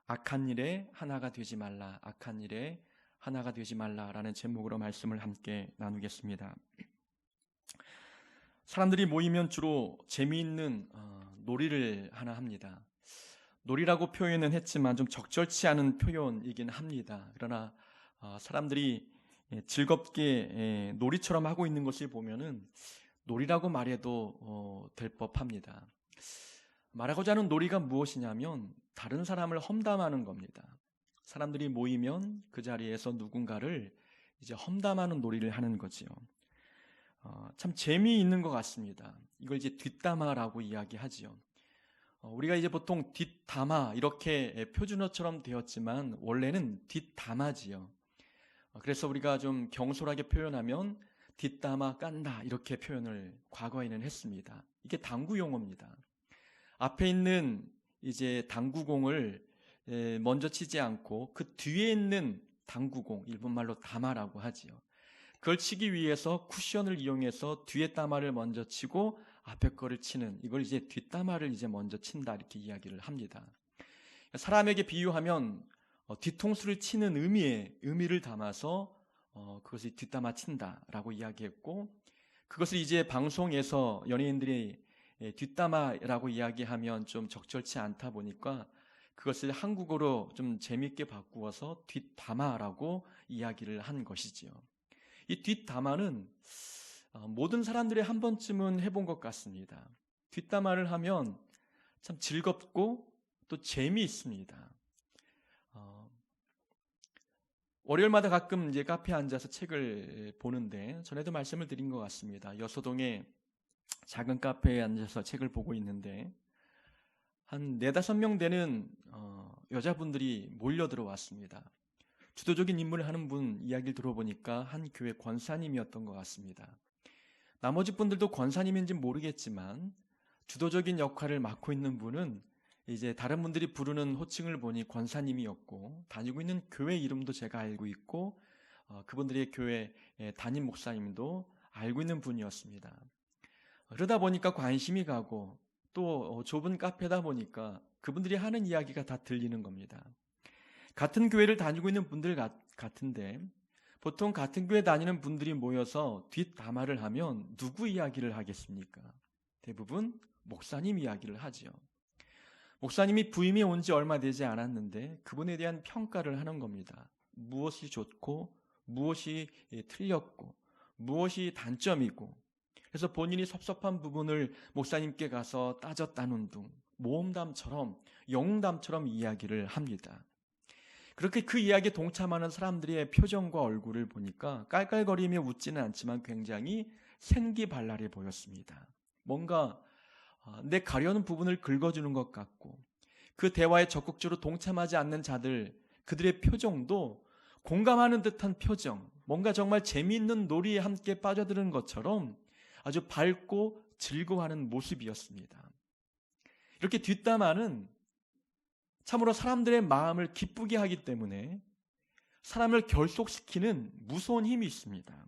악한 일에 하나가 되지 말라, 악한 일에 하나가 되지 말라라는 제목으로 말씀을 함께 나누겠습니다. 사람들이 모이면 주로 재미있는 놀이를 하나 합니다. 놀이라고 표현은 했지만 좀 적절치 않은 표현이긴 합니다. 그러나 사람들이 즐겁게 놀이처럼 하고 있는 것을 보면은 놀이라고 말해도 될 법합니다. 말하고자 하는 놀이가 무엇이냐면 다른 사람을 험담하는 겁니다. 사람들이 모이면 그 자리에서 누군가를 이제 험담하는 놀이를 하는 거지요. 참 재미있는 것 같습니다. 이걸 이제 뒷담화라고 이야기하지요. 우리가 이제 보통 뒷담화 이렇게 표준어처럼 되었지만 원래는 뒷담화지요. 그래서 우리가 좀 경솔하게 표현하면 뒷담화 깐다 이렇게 표현을 과거에는 했습니다. 이게 당구 용어입니다. 앞에 있는 이제 당구공을 먼저 치지 않고 그 뒤에 있는 당구공, 일본말로 담화라고 하지요. 그걸 치기 위해서 쿠션을 이용해서 뒤에 담화를 먼저 치고 앞에 거를 치는, 이걸 이제 뒷담화를 이제 먼저 친다 이렇게 이야기를 합니다. 사람에게 비유하면 뒤통수를 치는 의미를 담아서 그것을 뒷담화 친다라고 이야기했고, 그것을 이제 방송에서 연예인들이 뒷담화라고 이야기하면 좀 적절치 않다 보니까 그것을 한국어로 좀 재밌게 바꾸어서 뒷담화라고 이야기를 한 것이지요. 이 뒷담화는 모든 사람들이 한 번쯤은 해본 것 같습니다. 뒷담화를 하면 참 즐겁고 또 재미있습니다. 월요일마다 가끔 이제 카페에 앉아서 책을 보는데 전에도 말씀을 드린 것 같습니다. 여서동에 작은 카페에 앉아서 책을 보고 있는데 한 4-5명 되는 여자분들이 몰려 들어왔습니다. 주도적인 임무를 하는 분 이야기를 들어보니까 한 교회 권사님이었던 것 같습니다. 나머지 분들도 권사님인지 모르겠지만 주도적인 역할을 맡고 있는 분은 이제 다른 분들이 부르는 호칭을 보니 권사님이었고, 다니고 있는 교회 이름도 제가 알고 있고 그분들의 교회 담임 목사님도 알고 있는 분이었습니다. 그러다 보니까 관심이 가고 또 좁은 카페다 보니까 그분들이 하는 이야기가 다 들리는 겁니다. 같은 교회를 다니고 있는 분들 같은데 보통 같은 교회 다니는 분들이 모여서 뒷담화를 하면 누구 이야기를 하겠습니까? 대부분 목사님 이야기를 하지요. 목사님이 부임해 온 지 얼마 되지 않았는데 그분에 대한 평가를 하는 겁니다. 무엇이 좋고 무엇이 틀렸고 무엇이 단점이고, 그래서 본인이 섭섭한 부분을 목사님께 가서 따졌다는 둥 모험담처럼 영웅담처럼 이야기를 합니다. 그렇게 그 이야기에 동참하는 사람들의 표정과 얼굴을 보니까 깔깔거리며 웃지는 않지만 굉장히 생기발랄해 보였습니다. 뭔가 내 가려는 부분을 긁어주는 것 같고, 그 대화에 적극적으로 동참하지 않는 자들, 그들의 표정도 공감하는 듯한 표정, 뭔가 정말 재미있는 놀이에 함께 빠져드는 것처럼 아주 밝고 즐거워하는 모습이었습니다. 이렇게 뒷담화는 참으로 사람들의 마음을 기쁘게 하기 때문에 사람을 결속시키는 무서운 힘이 있습니다.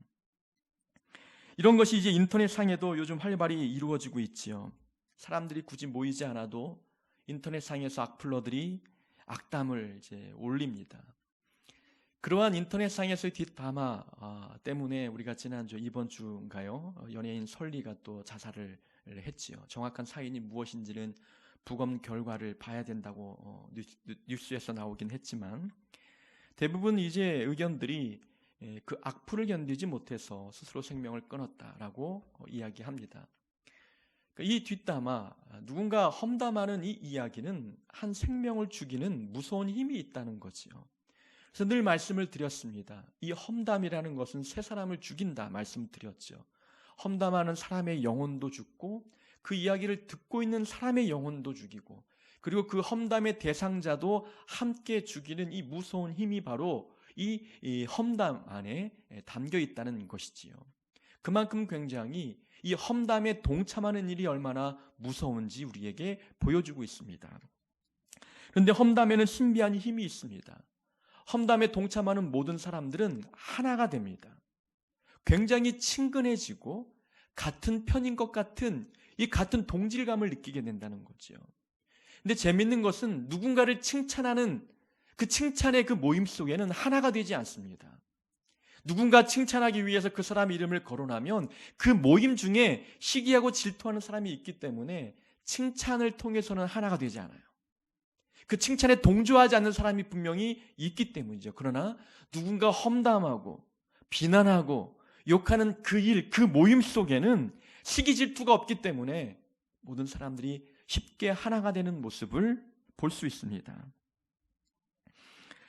이런 것이 이제 인터넷상에도 요즘 활발히 이루어지고 있지요. 사람들이 굳이 모이지 않아도 인터넷상에서 악플러들이 악담을 이제 올립니다. 그러한 인터넷상에서의 뒷담화 때문에 우리가 지난주 이번 주인가요? 연예인 설리가 또 자살을 했지요. 정확한 사인이 무엇인지는 부검 결과를 봐야 된다고 뉴스에서 나오긴 했지만 대부분 이제 의견들이 그 악플을 견디지 못해서 스스로 생명을 끊었다라고 이야기합니다. 이 뒷담화, 누군가 험담하는 이 이야기는 한 생명을 죽이는 무서운 힘이 있다는 거지요. 그래서 늘 말씀을 드렸습니다. 이 험담이라는 것은 새 사람을 죽인다 말씀드렸죠. 험담하는 사람의 영혼도 죽고 그 이야기를 듣고 있는 사람의 영혼도 죽이고, 그리고 그 험담의 대상자도 함께 죽이는 이 무서운 힘이 바로 이 험담 안에 담겨 있다는 것이지요. 그만큼 굉장히 이 험담에 동참하는 일이 얼마나 무서운지 우리에게 보여주고 있습니다. 그런데 험담에는 신비한 힘이 있습니다. 험담에 동참하는 모든 사람들은 하나가 됩니다. 굉장히 친근해지고 같은 편인 것 같은 이 같은 동질감을 느끼게 된다는 거죠. 근데 재밌는 것은 누군가를 칭찬하는 그 칭찬의 그 모임 속에는 하나가 되지 않습니다. 누군가 칭찬하기 위해서 그 사람 이름을 거론하면 그 모임 중에 시기하고 질투하는 사람이 있기 때문에 칭찬을 통해서는 하나가 되지 않아요. 그 칭찬에 동조하지 않는 사람이 분명히 있기 때문이죠. 그러나 누군가 험담하고 비난하고 욕하는 그 일, 그 모임 속에는 시기 질투가 없기 때문에 모든 사람들이 쉽게 하나가 되는 모습을 볼 수 있습니다.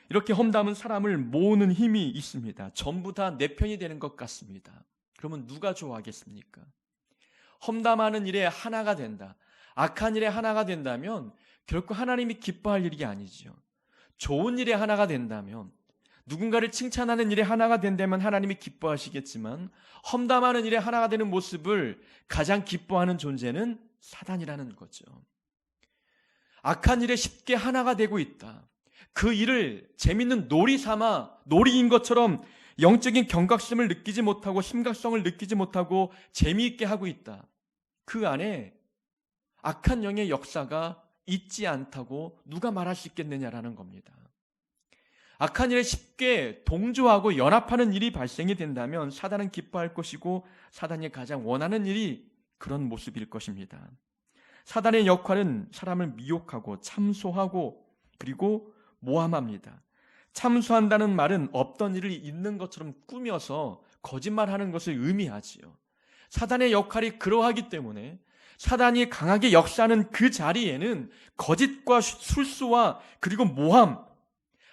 이렇게 험담은 사람을 모으는 힘이 있습니다. 전부 다 내 편이 되는 것 같습니다. 그러면 누가 좋아하겠습니까? 험담하는 일에 하나가 된다. 악한 일에 하나가 된다면 결코 하나님이 기뻐할 일이 아니죠. 좋은 일에 하나가 된다면, 누군가를 칭찬하는 일에 하나가 된다면 하나님이 기뻐하시겠지만, 험담하는 일에 하나가 되는 모습을 가장 기뻐하는 존재는 사단이라는 거죠. 악한 일에 쉽게 하나가 되고 있다. 그 일을 재밌는 놀이 삼아 놀이인 것처럼 영적인 경각심을 느끼지 못하고 심각성을 느끼지 못하고 재미있게 하고 있다. 그 안에 악한 영의 역사가 있지 않다고 누가 말할 수 있겠느냐라는 겁니다. 악한 일에 쉽게 동조하고 연합하는 일이 발생이 된다면 사단은 기뻐할 것이고 사단이 가장 원하는 일이 그런 모습일 것입니다. 사단의 역할은 사람을 미혹하고 참소하고 그리고 모함합니다. 참소한다는 말은 없던 일을 있는 것처럼 꾸며서 거짓말하는 것을 의미하지요. 사단의 역할이 그러하기 때문에 사단이 강하게 역사하는 그 자리에는 거짓과 술수와 그리고 모함,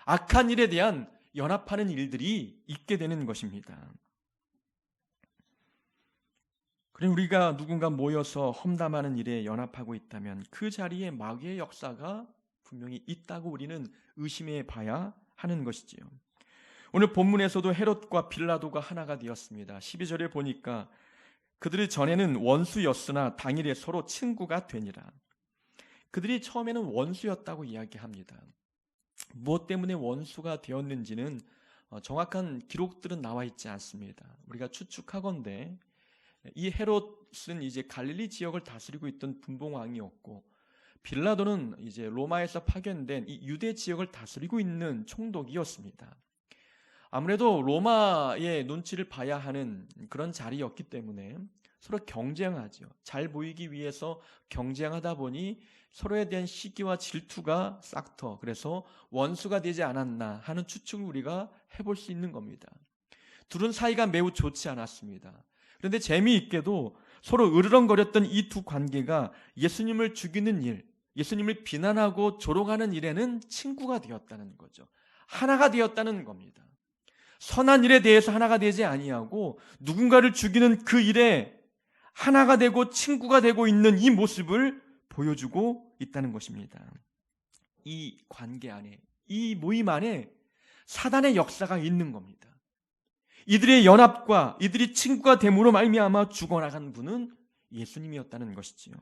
악한 일에 대한 연합하는 일들이 있게 되는 것입니다. 그럼 우리가 누군가 모여서 험담하는 일에 연합하고 있다면 그 자리에 마귀의 역사가 분명히 있다고 우리는 의심해 봐야 하는 것이지요. 오늘 본문에서도 헤롯과 빌라도가 하나가 되었습니다. 12절에 보니까 그들이 전에는 원수였으나 당일에 서로 친구가 되니라. 그들이 처음에는 원수였다고 이야기합니다. 무엇 때문에 원수가 되었는지는 정확한 기록들은 나와 있지 않습니다. 우리가 추측하건대 이 헤롯은 이제 갈릴리 지역을 다스리고 있던 분봉왕이었고, 빌라도는 이제 로마에서 파견된 이 유대 지역을 다스리고 있는 총독이었습니다. 아무래도 로마의 눈치를 봐야 하는 그런 자리였기 때문에 서로 경쟁하죠. 잘 보이기 위해서 경쟁하다 보니 서로에 대한 시기와 질투가 싹터, 그래서 원수가 되지 않았나 하는 추측을 우리가 해볼 수 있는 겁니다. 둘은 사이가 매우 좋지 않았습니다. 그런데 재미있게도 서로 으르렁거렸던 이 두 관계가 예수님을 죽이는 일, 예수님을 비난하고 조롱하는 일에는 친구가 되었다는 거죠. 하나가 되었다는 겁니다. 선한 일에 대해서 하나가 되지 아니하고 누군가를 죽이는 그 일에 하나가 되고 친구가 되고 있는 이 모습을 보여주고 있다는 것입니다. 이 관계 안에, 이 모임 안에 사단의 역사가 있는 겁니다. 이들의 연합과 이들이 친구가 됨으로 말미암아 죽어나간 분은 예수님이었다는 것이지요.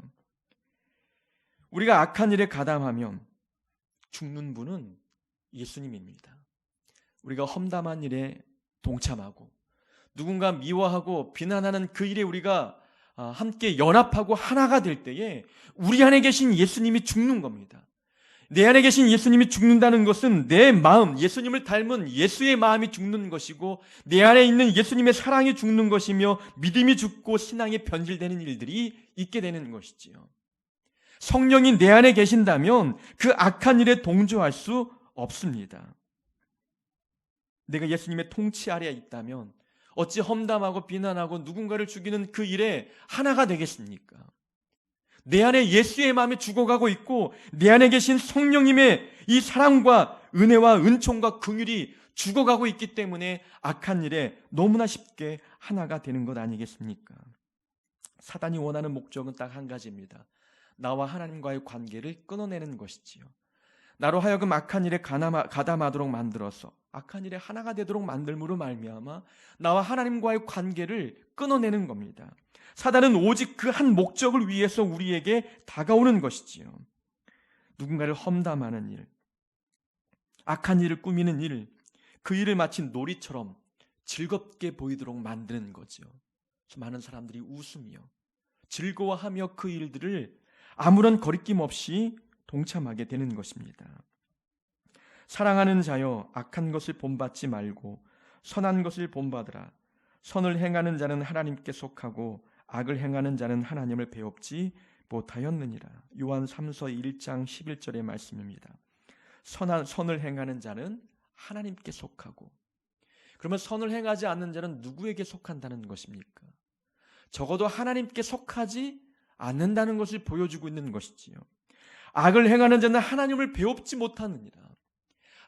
우리가 악한 일에 가담하면 죽는 분은 예수님입니다. 우리가 험담한 일에 동참하고 누군가 미워하고 비난하는 그 일에 우리가 함께 연합하고 하나가 될 때에 우리 안에 계신 예수님이 죽는 겁니다. 내 안에 계신 예수님이 죽는다는 것은 내 마음, 예수님을 닮은 예수의 마음이 죽는 것이고 내 안에 있는 예수님의 사랑이 죽는 것이며 믿음이 죽고 신앙이 변질되는 일들이 있게 되는 것이지요. 성령이 내 안에 계신다면 그 악한 일에 동조할 수 없습니다. 내가 예수님의 통치 아래에 있다면 어찌 험담하고 비난하고 누군가를 죽이는 그 일에 하나가 되겠습니까? 내 안에 예수의 마음이 죽어가고 있고 내 안에 계신 성령님의 이 사랑과 은혜와 은총과 긍휼이 죽어가고 있기 때문에 악한 일에 너무나 쉽게 하나가 되는 것 아니겠습니까? 사단이 원하는 목적은 딱 한 가지입니다. 나와 하나님과의 관계를 끊어내는 것이지요. 나로 하여금 악한 일에 가담하도록 만들어서 악한 일에 하나가 되도록 만들므로 말미암아 나와 하나님과의 관계를 끊어내는 겁니다. 사단은 오직 그 한 목적을 위해서 우리에게 다가오는 것이지요. 누군가를 험담하는 일, 악한 일을 꾸미는 일, 그 일을 마치 놀이처럼 즐겁게 보이도록 만드는 거죠. 많은 사람들이 웃으며 즐거워하며 그 일들을 아무런 거리낌 없이 동참하게 되는 것입니다. 사랑하는 자여, 악한 것을 본받지 말고 선한 것을 본받으라. 선을 행하는 자는 하나님께 속하고 악을 행하는 자는 하나님을 배웁지 못하였느니라. 요한 3서 1장 11절의 말씀입니다. 선을 행하는 자는 하나님께 속하고, 그러면 선을 행하지 않는 자는 누구에게 속한다는 것입니까? 적어도 하나님께 속하지 않는다는 것을 보여주고 있는 것이지요. 악을 행하는 자는 하나님을 배웁지 못하느니라.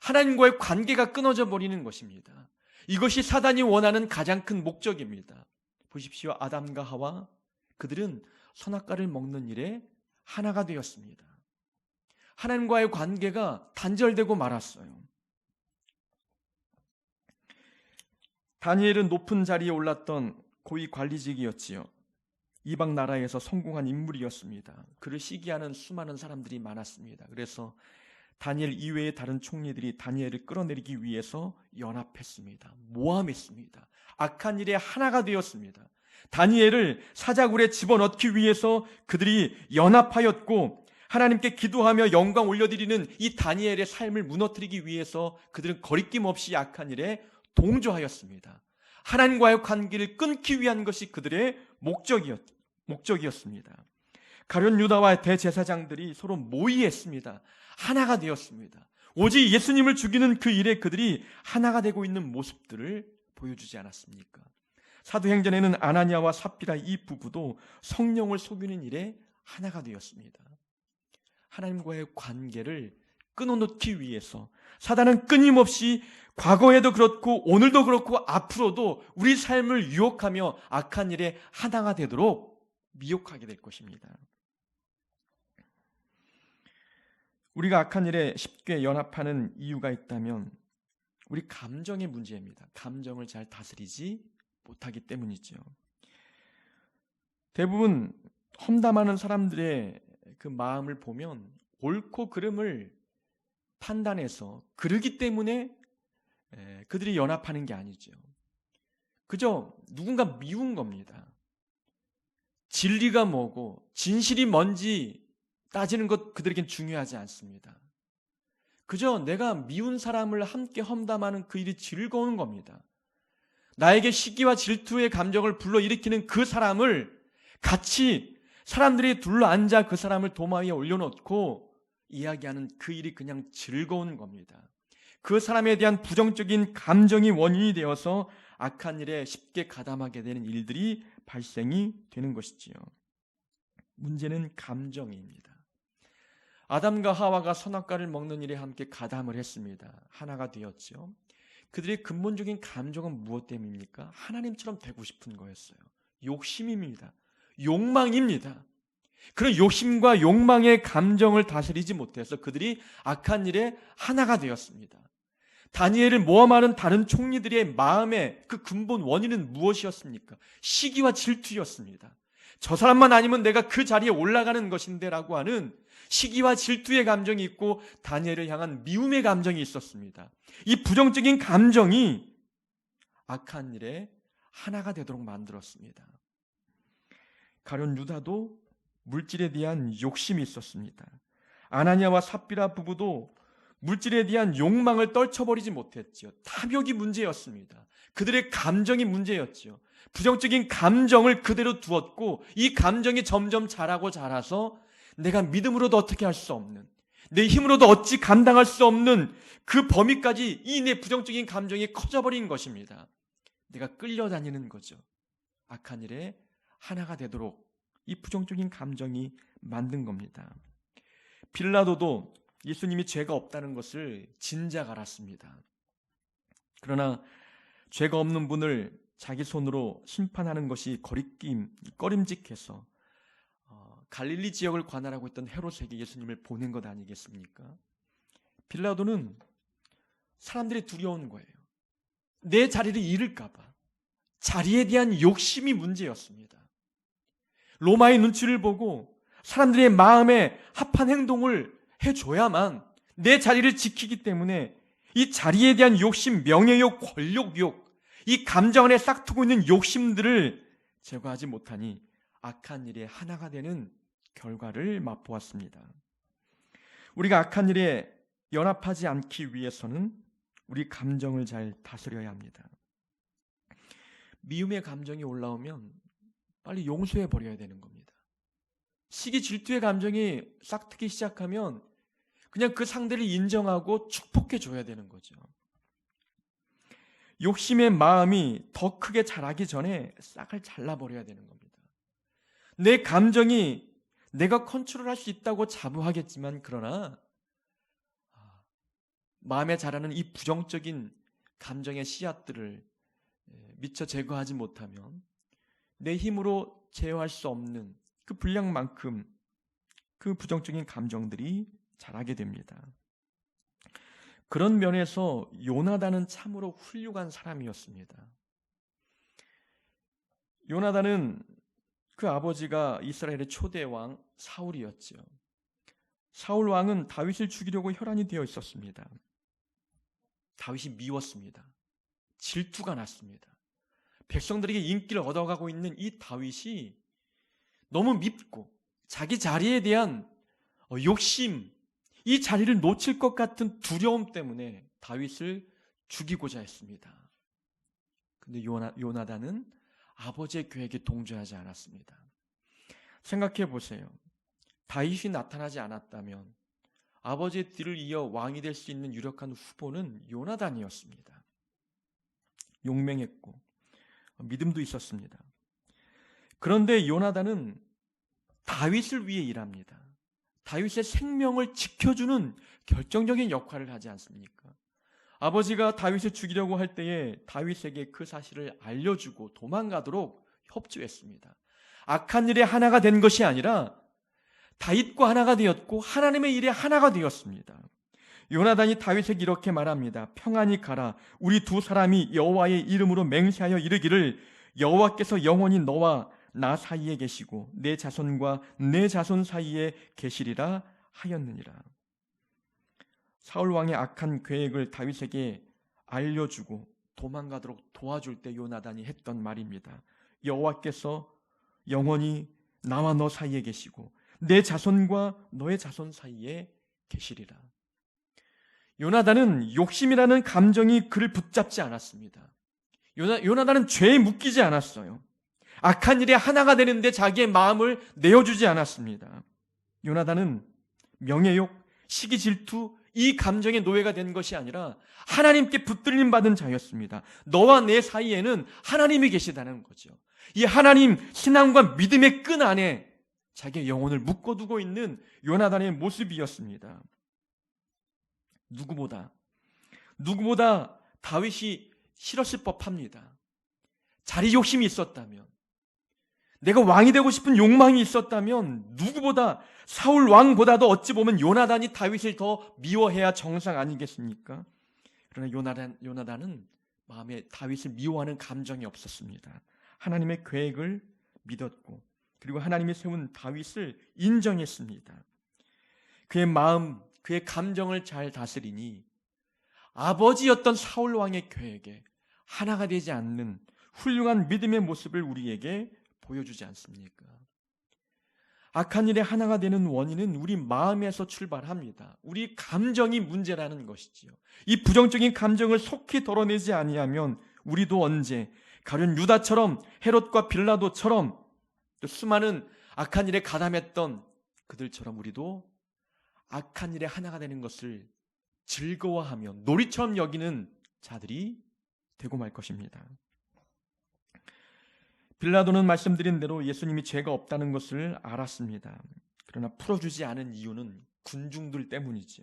하나님과의 관계가 끊어져 버리는 것입니다. 이것이 사단이 원하는 가장 큰 목적입니다. 보십시오. 아담과 하와, 그들은 선악과를 먹는 일에 하나가 되었습니다. 하나님과의 관계가 단절되고 말았어요. 다니엘은 높은 자리에 올랐던 고위 관리직이었지요. 이방 나라에서 성공한 인물이었습니다. 그를 시기하는 수많은 사람들이 많았습니다. 그래서 다니엘 이외의 다른 총리들이 다니엘을 끌어내리기 위해서 연합했습니다. 모함했습니다. 악한 일에 하나가 되었습니다. 다니엘을 사자굴에 집어넣기 위해서 그들이 연합하였고, 하나님께 기도하며 영광 올려드리는 이 다니엘의 삶을 무너뜨리기 위해서 그들은 거리낌 없이 악한 일에 동조하였습니다. 하나님과의 관계를 끊기 위한 것이 그들의 목적이었습니다. 가룟 유다와 대제사장들이 서로 모의했습니다. 하나가 되었습니다. 오직 예수님을 죽이는 그 일에 그들이 하나가 되고 있는 모습들을 보여주지 않았습니까? 사도행전에는 아나니아와 삽비라 이 부부도 성령을 속이는 일에 하나가 되었습니다. 하나님과의 관계를 끊어놓기 위해서 사단은 끊임없이 과거에도 그렇고 오늘도 그렇고 앞으로도 우리 삶을 유혹하며 악한 일에 하나가 되도록 미혹하게 될 것입니다. 우리가 악한 일에 쉽게 연합하는 이유가 있다면 우리 감정의 문제입니다. 감정을 잘 다스리지 못하기 때문이죠. 대부분 험담하는 사람들의 그 마음을 보면 옳고 그름을 판단해서 그러기 때문에 그들이 연합하는 게 아니죠. 그저 누군가 미운 겁니다. 진리가 뭐고 진실이 뭔지 따지는 것 그들에겐 중요하지 않습니다. 그저 내가 미운 사람을 함께 험담하는 그 일이 즐거운 겁니다. 나에게 시기와 질투의 감정을 불러일으키는 그 사람을 같이 사람들이 둘러앉아 그 사람을 도마 위에 올려놓고 이야기하는 그 일이 그냥 즐거운 겁니다. 그 사람에 대한 부정적인 감정이 원인이 되어서 악한 일에 쉽게 가담하게 되는 일들이 발생이 되는 것이지요. 문제는 감정입니다. 아담과 하와가 선악과를 먹는 일에 함께 가담을 했습니다. 하나가 되었죠. 그들의 근본적인 감정은 무엇 때문입니까? 하나님처럼 되고 싶은 거였어요. 욕심입니다. 욕망입니다. 그런 욕심과 욕망의 감정을 다스리지 못해서 그들이 악한 일에 하나가 되었습니다. 다니엘을 모함하는 다른 총리들의 마음의 그 근본 원인은 무엇이었습니까? 시기와 질투였습니다. 저 사람만 아니면 내가 그 자리에 올라가는 것인데 라고 하는 시기와 질투의 감정이 있고 다니엘을 향한 미움의 감정이 있었습니다. 이 부정적인 감정이 악한 일에 하나가 되도록 만들었습니다. 가룟 유다도 물질에 대한 욕심이 있었습니다. 아나니아와 삽비라 부부도 물질에 대한 욕망을 떨쳐버리지 못했죠. 탐욕이 문제였습니다. 그들의 감정이 문제였죠. 부정적인 감정을 그대로 두었고 이 감정이 점점 자라서 내가 믿음으로도 어떻게 할 수 없는, 내 힘으로도 어찌 감당할 수 없는 그 범위까지 이 내 부정적인 감정이 커져버린 것입니다. 내가 끌려다니는 거죠. 악한 일에 하나가 되도록 이 부정적인 감정이 만든 겁니다. 빌라도도 예수님이 죄가 없다는 것을 진작 알았습니다. 그러나 죄가 없는 분을 자기 손으로 심판하는 것이 꺼림직해서 갈릴리 지역을 관할하고 있던 헤롯에게 예수님을 보낸 것 아니겠습니까? 빌라도는 사람들이 두려운 거예요. 내 자리를 잃을까 봐. 자리에 대한 욕심이 문제였습니다. 로마의 눈치를 보고 사람들의 마음에 합한 행동을 해줘야만 내 자리를 지키기 때문에 이 자리에 대한 욕심, 명예욕, 권력욕, 이 감정 안에 싹트고 있는 욕심들을 제거하지 못하니 악한 일에 하나가 되는 결과를 맛보았습니다. 우리가 악한 일에 연합하지 않기 위해서는 우리 감정을 잘 다스려야 합니다. 미움의 감정이 올라오면 빨리 용서해 버려야 되는 겁니다. 시기 질투의 감정이 싹트기 시작하면 그냥 그 상대를 인정하고 축복해 줘야 되는 거죠. 욕심의 마음이 더 크게 자라기 전에 싹을 잘라버려야 되는 겁니다. 내 감정이 내가 컨트롤할 수 있다고 자부하겠지만, 그러나 마음에 자라는 이 부정적인 감정의 씨앗들을 미처 제거하지 못하면 내 힘으로 제어할 수 없는 그 분량만큼 그 부정적인 감정들이 자라게 됩니다. 그런 면에서 요나단은 참으로 훌륭한 사람이었습니다. 요나단은 그 아버지가 이스라엘의 초대 왕 사울이었죠. 사울 왕은 다윗을 죽이려고 혈안이 되어 있었습니다. 다윗이 미웠습니다. 질투가 났습니다. 백성들에게 인기를 얻어가고 있는 이 다윗이 너무 밉고 자기 자리에 대한 욕심, 이 자리를 놓칠 것 같은 두려움 때문에 다윗을 죽이고자 했습니다. 그런데 요나단은 아버지의 계획에 동조하지 않았습니다. 생각해 보세요. 다윗이 나타나지 않았다면 아버지의 뒤를 이어 왕이 될 수 있는 유력한 후보는 요나단이었습니다. 용맹했고 믿음도 있었습니다. 그런데 요나단은 다윗을 위해 일합니다. 다윗의 생명을 지켜주는 결정적인 역할을 하지 않습니까? 아버지가 다윗을 죽이려고 할 때에 다윗에게 그 사실을 알려주고 도망가도록 협조했습니다. 악한 일에 하나가 된 것이 아니라 다윗과 하나가 되었고 하나님의 일에 하나가 되었습니다. 요나단이 다윗에게 이렇게 말합니다. 평안히 가라. 우리 두 사람이 여호와의 이름으로 맹세하여 이르기를 여호와께서 영원히 너와 나 사이에 계시고 내 자손과 내 자손 사이에 계시리라 하였느니라. 사울 왕의 악한 계획을 다윗에게 알려주고 도망가도록 도와줄 때 요나단이 했던 말입니다. 여호와께서 영원히 나와 너 사이에 계시고 내 자손과 너의 자손 사이에 계시리라. 요나단은 욕심이라는 감정이 그를 붙잡지 않았습니다. 요나단은 죄에 묶이지 않았어요. 악한 일에 하나가 되는데 자기의 마음을 내어주지 않았습니다. 요나단은 명예욕, 시기 질투, 이 감정의 노예가 된 것이 아니라 하나님께 붙들림 받은 자였습니다. 너와 내 사이에는 하나님이 계시다는 거죠. 이 하나님, 신앙과 믿음의 끈 안에 자기의 영혼을 묶어두고 있는 요나단의 모습이었습니다. 누구보다 다윗이 싫었을 법합니다. 자리 욕심이 있었다면, 내가 왕이 되고 싶은 욕망이 있었다면 누구보다, 사울 왕보다도 어찌 보면 요나단이 다윗을 더 미워해야 정상 아니겠습니까? 그러나 요나단은 마음에 다윗을 미워하는 감정이 없었습니다. 하나님의 계획을 믿었고 그리고 하나님이 세운 다윗을 인정했습니다. 그의 마음, 그의 감정을 잘 다스리니 아버지였던 사울 왕의 계획에 하나가 되지 않는 훌륭한 믿음의 모습을 우리에게 보여주지 않습니까? 악한 일에 하나가 되는 원인은 우리 마음에서 출발합니다. 우리 감정이 문제라는 것이지요. 이 부정적인 감정을 속히 덜어내지 아니하면 우리도 언제 가룟 유다처럼, 헤롯과 빌라도처럼, 또 수많은 악한 일에 가담했던 그들처럼 우리도 악한 일에 하나가 되는 것을 즐거워하며 놀이처럼 여기는 자들이 되고 말 것입니다. 빌라도는 말씀드린 대로 예수님이 죄가 없다는 것을 알았습니다. 그러나 풀어주지 않은 이유는 군중들 때문이죠.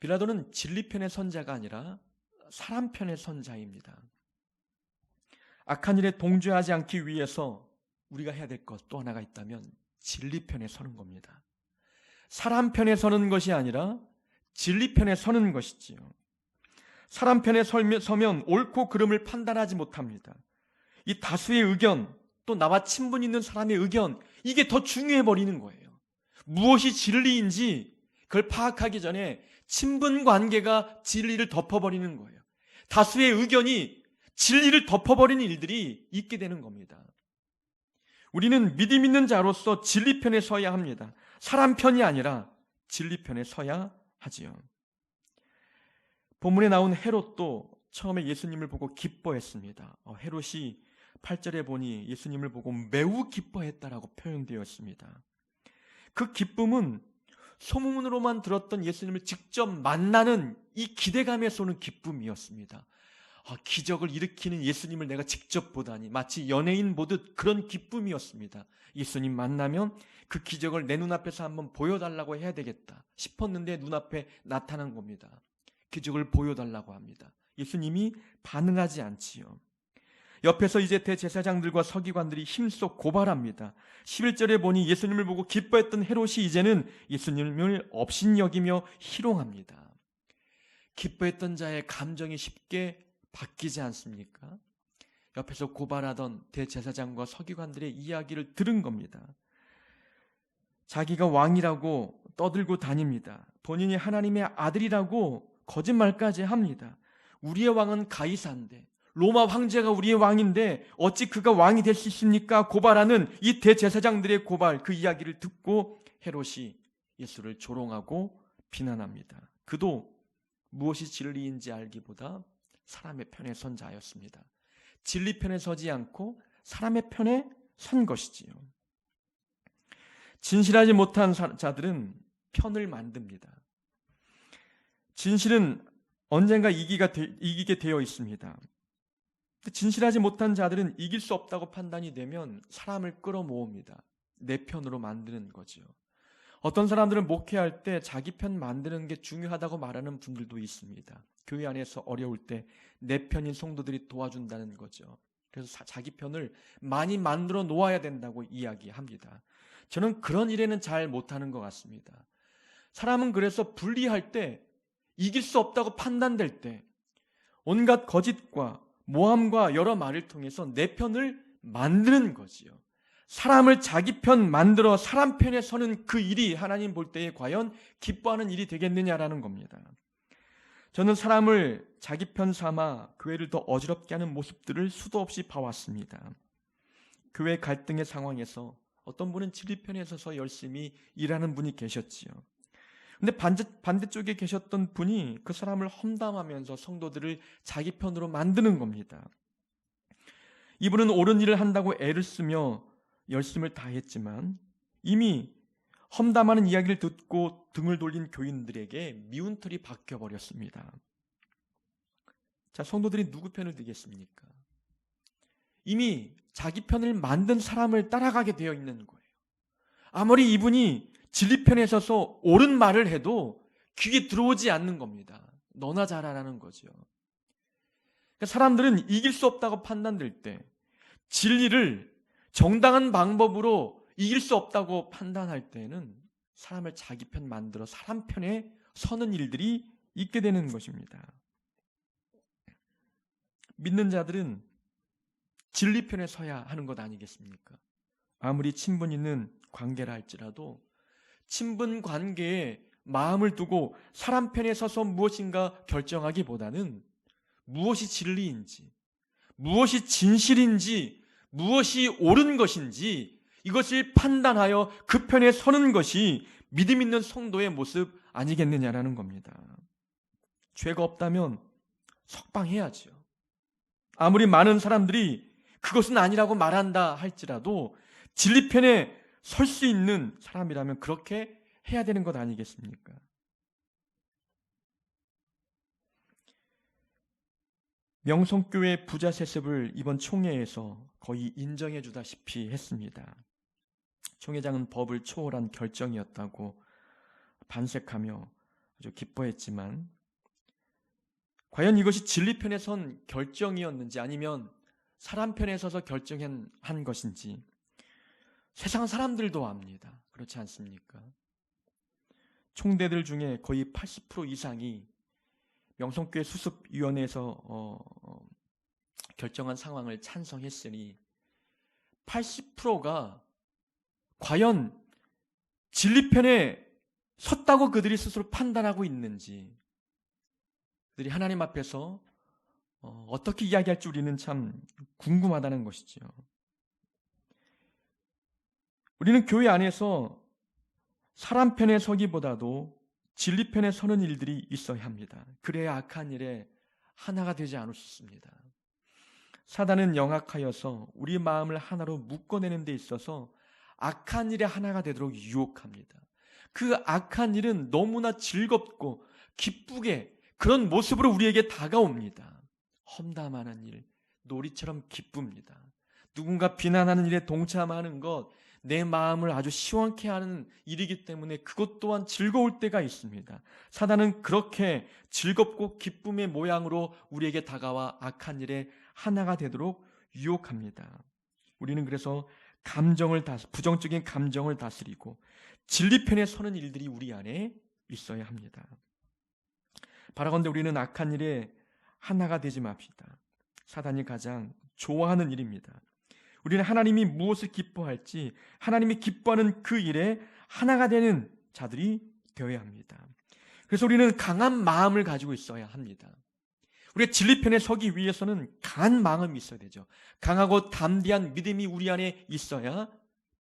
빌라도는 진리 편의 선자가 아니라 사람 편의 선자입니다. 악한 일에 동조하지 않기 위해서 우리가 해야 될 것 또 하나가 있다면 진리 편에 서는 겁니다. 사람 편에 서는 것이 아니라 진리 편에 서는 것이지요. 사람 편에 서면 옳고 그름을 판단하지 못합니다. 이 다수의 의견, 또 나와 친분 있는 사람의 의견, 이게 더 중요해 버리는 거예요. 무엇이 진리인지 그걸 파악하기 전에 친분 관계가 진리를 덮어버리는 거예요. 다수의 의견이 진리를 덮어버리는 일들이 있게 되는 겁니다. 우리는 믿음 있는 자로서 진리 편에 서야 합니다. 사람 편이 아니라 진리 편에 서야 하지요. 본문에 나온 헤롯도 처음에 예수님을 보고 기뻐했습니다. 헤롯이 8절에 보니 예수님을 보고 매우 기뻐했다라고 표현되어 있습니다. 그 기쁨은 소문으로만 들었던 예수님을 직접 만나는 이 기대감에서 오는 기쁨이었습니다. 기적을 일으키는 예수님을 내가 직접 보다니, 마치 연예인 보듯 그런 기쁨이었습니다. 예수님 만나면 그 기적을 내 눈앞에서 한번 보여달라고 해야 되겠다 싶었는데 눈앞에 나타난 겁니다. 기적을 보여달라고 합니다. 예수님이 반응하지 않지요. 옆에서 이제 대제사장들과 서기관들이 힘써 고발합니다. 11절에 보니 예수님을 보고 기뻐했던 헤롯이 이제는 예수님을 업신여기며 희롱합니다. 기뻐했던 자의 감정이 쉽게 바뀌지 않습니까? 옆에서 고발하던 대제사장과 서기관들의 이야기를 들은 겁니다. 자기가 왕이라고 떠들고 다닙니다. 본인이 하나님의 아들이라고 거짓말까지 합니다. 우리의 왕은 가이사인데, 로마 황제가 우리의 왕인데 어찌 그가 왕이 될 수 있습니까? 고발하는 이 대제사장들의 고발, 그 이야기를 듣고 헤롯이 예수를 조롱하고 비난합니다. 그도 무엇이 진리인지 알기보다 사람의 편에 선 자였습니다. 진리 편에 서지 않고 사람의 편에 선 것이지요. 진실하지 못한 자들은 편을 만듭니다. 진실은 언젠가 이기게 되어 있습니다. 진실하지 못한 자들은 이길 수 없다고 판단이 되면 사람을 끌어모읍니다. 내 편으로 만드는 거죠. 어떤 사람들은 목회할 때 자기 편 만드는 게 중요하다고 말하는 분들도 있습니다. 교회 안에서 어려울 때 내 편인 성도들이 도와준다는 거죠. 그래서 자기 편을 많이 만들어 놓아야 된다고 이야기합니다. 저는 그런 일에는 잘 못하는 것 같습니다. 사람은 그래서 분리할 때, 이길 수 없다고 판단될 때 온갖 거짓과 모함과 여러 말을 통해서 내 편을 만드는 거지요. 사람을 자기 편 만들어 사람 편에 서는 그 일이 하나님 볼 때에 과연 기뻐하는 일이 되겠느냐라는 겁니다. 저는 사람을 자기 편 삼아 교회를 더 어지럽게 하는 모습들을 수도 없이 봐왔습니다. 교회 갈등의 상황에서 어떤 분은 진리 편에 서서 열심히 일하는 분이 계셨지요. 근데 반대쪽에 계셨던 분이 그 사람을 험담하면서 성도들을 자기 편으로 만드는 겁니다. 이분은 옳은 일을 한다고 애를 쓰며 열심을 다했지만 이미 험담하는 이야기를 듣고 등을 돌린 교인들에게 미운 털이 박혀버렸습니다. 자, 성도들이 누구 편을 들겠습니까? 이미 자기 편을 만든 사람을 따라가게 되어 있는 거예요. 아무리 이분이 진리 편에 서서 옳은 말을 해도 귀에 들어오지 않는 겁니다. 너나 잘하라는 거죠. 사람들은 이길 수 없다고 판단될 때, 진리를 정당한 방법으로 이길 수 없다고 판단할 때는 사람을 자기 편 만들어 사람 편에 서는 일들이 있게 되는 것입니다. 믿는 자들은 진리 편에 서야 하는 것 아니겠습니까? 아무리 친분 있는 관계라 할지라도 친분 관계에 마음을 두고 사람 편에 서서 무엇인가 결정하기보다는 무엇이 진리인지, 무엇이 진실인지, 무엇이 옳은 것인지 이것을 판단하여 그 편에 서는 것이 믿음 있는 성도의 모습 아니겠느냐라는 겁니다. 죄가 없다면 석방해야죠. 아무리 많은 사람들이 그것은 아니라고 말한다 할지라도 진리 편에 설 수 있는 사람이라면 그렇게 해야 되는 것 아니겠습니까? 명성교회 부자 세습을 이번 총회에서 거의 인정해 주다시피 했습니다. 총회장은 법을 초월한 결정이었다고 반색하며 아주 기뻐했지만 과연 이것이 진리 편에 선 결정이었는지 아니면 사람 편에 서서 결정한 것인지 세상 사람들도 압니다. 그렇지 않습니까? 총대들 중에 거의 80% 이상이 명성교회 수습위원회에서 결정한 상황을 찬성했으니 80%가 과연 진리 편에 섰다고 그들이 스스로 판단하고 있는지, 그들이 하나님 앞에서 어떻게 이야기할지 우리는 참 궁금하다는 것이죠. 우리는 교회 안에서 사람 편에 서기보다도 진리 편에 서는 일들이 있어야 합니다. 그래야 악한 일에 하나가 되지 않을 수 있습니다. 사단은 영악하여서 우리 마음을 하나로 묶어내는 데 있어서 악한 일에 하나가 되도록 유혹합니다. 그 악한 일은 너무나 즐겁고 기쁘게 그런 모습으로 우리에게 다가옵니다. 험담하는 일, 놀이처럼 기쁩니다. 누군가 비난하는 일에 동참하는 것, 내 마음을 아주 시원케 하는 일이기 때문에 그것 또한 즐거울 때가 있습니다. 사단은 그렇게 즐겁고 기쁨의 모양으로 우리에게 다가와 악한 일에 하나가 되도록 유혹합니다. 우리는 그래서 부정적인 감정을 다스리고 진리 편에 서는 일들이 우리 안에 있어야 합니다. 바라건대 우리는 악한 일에 하나가 되지 맙시다. 사단이 가장 좋아하는 일입니다. 우리는 하나님이 무엇을 기뻐할지 하나님이 기뻐하는 그 일에 하나가 되는 자들이 되어야 합니다. 그래서 우리는 강한 마음을 가지고 있어야 합니다. 우리가 진리편에 서기 위해서는 강한 마음이 있어야 되죠. 강하고 담대한 믿음이 우리 안에 있어야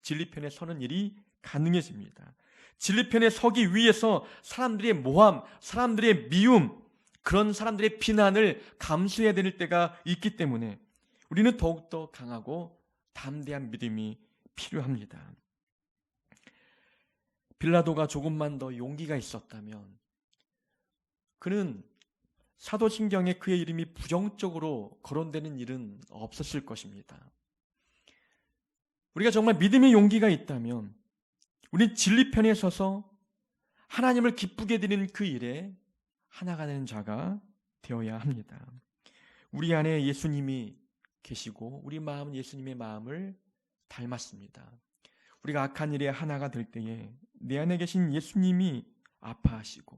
진리편에 서는 일이 가능해집니다. 진리편에 서기 위해서 사람들의 모함, 사람들의 미움, 그런 사람들의 비난을 감수해야 될 때가 있기 때문에 우리는 더욱더 강하고 담대한 믿음이 필요합니다. 빌라도가 조금만 더 용기가 있었다면 그는 사도신경에 그의 이름이 부정적으로 거론되는 일은 없었을 것입니다. 우리가 정말 믿음의 용기가 있다면 우리는 진리편에 서서 하나님을 기쁘게 드리는 그 일에 하나가 되는 자가 되어야 합니다. 우리 안에 예수님이 계시고 우리 마음은 예수님의 마음을 닮았습니다. 우리가 악한 일에 하나가 될 때에 내 안에 계신 예수님이 아파하시고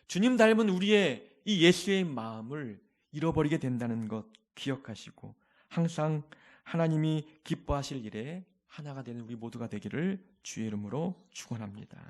주님 닮은 우리의 이 예수의 마음을 잃어버리게 된다는 것 기억하시고 항상 하나님이 기뻐하실 일에 하나가 되는 우리 모두가 되기를 주의 이름으로 축원합니다.